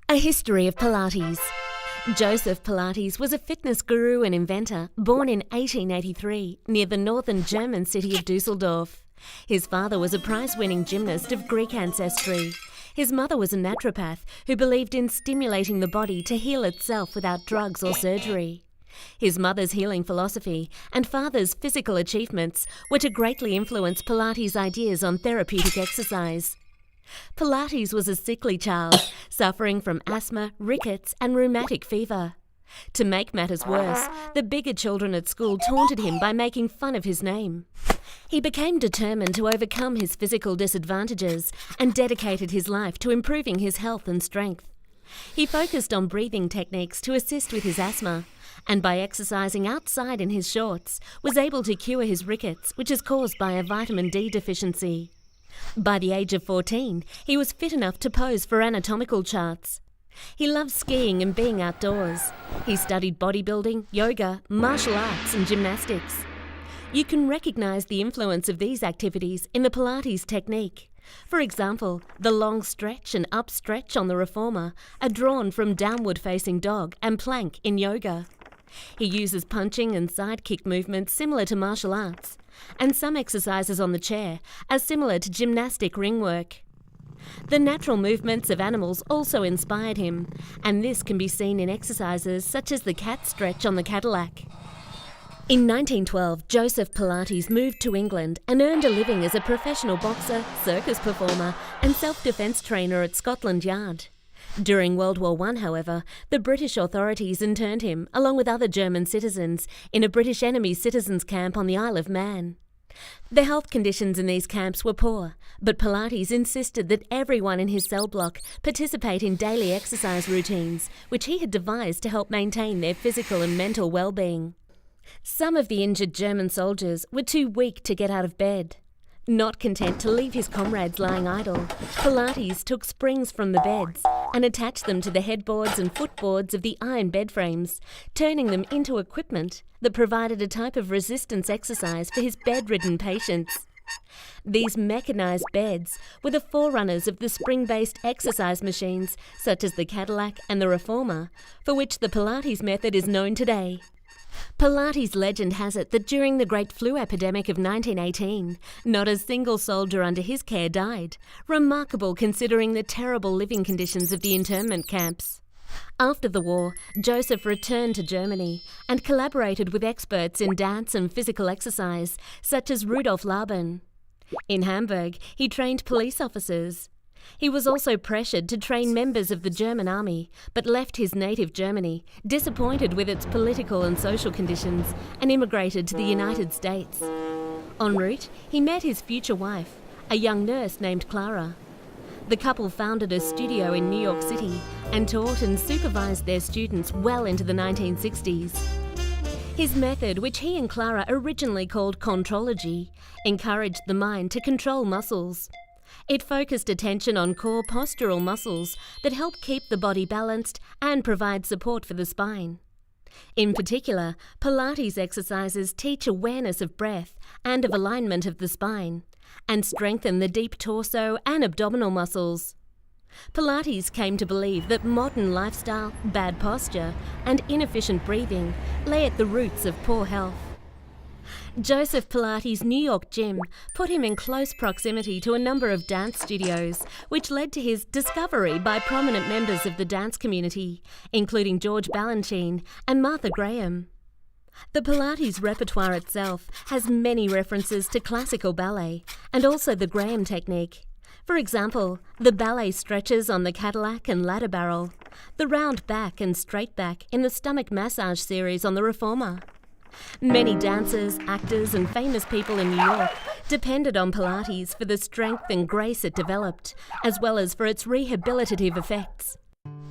A history of Pilates. Joseph Pilates was a fitness guru and inventor born in 1883 near the northern German city of Dusseldorf. His father was a prize-winning gymnast of Greek ancestry. His mother was a naturopath who believed in stimulating the body to heal itself without drugs or surgery. His mother's healing philosophy and father's physical achievements were to greatly influence Pilates' ideas on therapeutic exercise. Pilates was a sickly child, suffering from asthma, rickets and rheumatic fever. To make matters worse, the bigger children at school taunted him by making fun of his name. He became determined to overcome his physical disadvantages and dedicated his life to improving his health and strength. He focused on breathing techniques to assist with his asthma, and by exercising outside in his shorts, was able to cure his rickets, which is caused by a vitamin D deficiency. By the age of 14, he was fit enough to pose for anatomical charts. He loved skiing and being outdoors. He studied bodybuilding, yoga, martial arts and gymnastics. You can recognize the influence of these activities in the Pilates technique. For example, the long stretch and up stretch on the reformer are drawn from downward facing dog and plank in yoga. He uses punching and side kick movements similar to martial arts, and some exercises on the chair are similar to gymnastic ring work. The natural movements of animals also inspired him, and this can be seen in exercises such as the cat stretch on the Cadillac. In 1912, Joseph Pilates moved to England and earned a living as a professional boxer, circus performer and self-defense trainer at Scotland Yard. During World War I, however, the British authorities interned him, along with other German citizens, in a British enemy citizens camp on the Isle of Man. The health conditions in these camps were poor, but Pilates insisted that everyone in his cell block participate in daily exercise routines, which he had devised to help maintain their physical and mental well-being. Some of the injured German soldiers were too weak to get out of bed. Not content to leave his comrades lying idle, Pilates took springs from the beds and attached them to the headboards and footboards of the iron bed frames, turning them into equipment that provided a type of resistance exercise for his bedridden patients. These mechanized beds were the forerunners of the spring-based exercise machines such as the Cadillac and the Reformer, for which the Pilates method is known today. Pilates legend has it that during the Great Flu epidemic of 1918, not a single soldier under his care died, remarkable considering the terrible living conditions of the internment camps. After the war, Joseph returned to Germany and collaborated with experts in dance and physical exercise, such as Rudolf Laban. In Hamburg, he trained police officers. He was also pressured to train members of the German army, but left his native Germany, disappointed with its political and social conditions, and immigrated to the United States. En route, he met his future wife, a young nurse named Clara. The couple founded a studio in New York City and taught and supervised their students well into the 1960s. His method, which he and Clara originally called contrology, encouraged the mind to control muscles. It focused attention on core postural muscles that help keep the body balanced and provide support for the spine. In particular, Pilates exercises teach awareness of breath and of alignment of the spine, and strengthen the deep torso and abdominal muscles. Pilates came to believe that modern lifestyle, bad posture, and inefficient breathing lay at the roots of poor health. Joseph Pilates' New York gym put him in close proximity to a number of dance studios, which led to his discovery by prominent members of the dance community, including George Balanchine and Martha Graham. The Pilates repertoire itself has many references to classical ballet and also the Graham technique. For example, the ballet stretches on the Cadillac and ladder barrel, the round back and straight back in the stomach massage series on the Reformer. Many dancers, actors and famous people in New York depended on Pilates for the strength and grace it developed, as well as for its rehabilitative effects.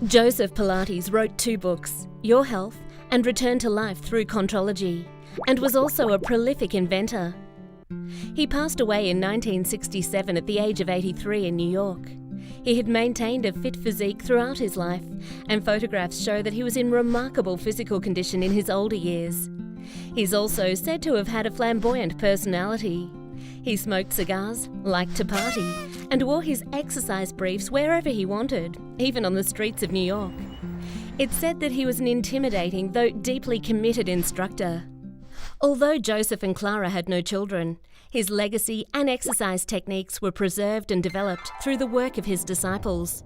Joseph Pilates wrote 2 books, Your Health and Return to Life Through Contrology, and was also a prolific inventor. He passed away in 1967 at the age of 83 in New York. He had maintained a fit physique throughout his life, and photographs show that he was in remarkable physical condition in his older years. He's also said to have had a flamboyant personality. He smoked cigars, liked to party, and wore his exercise briefs wherever he wanted, even on the streets of New York. It's said that he was an intimidating, though deeply committed instructor. Although Joseph and Clara had no children, his legacy and exercise techniques were preserved and developed through the work of his disciples.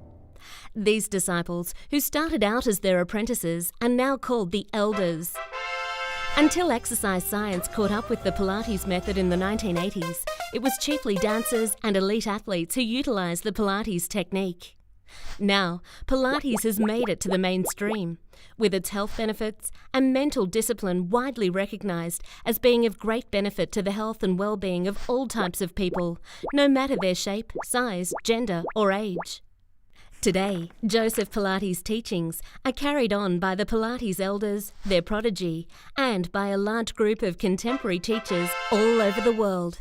These disciples, who started out as their apprentices, are now called the elders. Until exercise science caught up with the Pilates method in the 1980s, it was chiefly dancers and elite athletes who utilised the Pilates technique. Now, Pilates has made it to the mainstream, with its health benefits and mental discipline widely recognised as being of great benefit to the health and well-being of all types of people, no matter their shape, size, gender or age. Today, Joseph Pilates' teachings are carried on by the Pilates elders, their prodigy, and by a large group of contemporary teachers all over the world.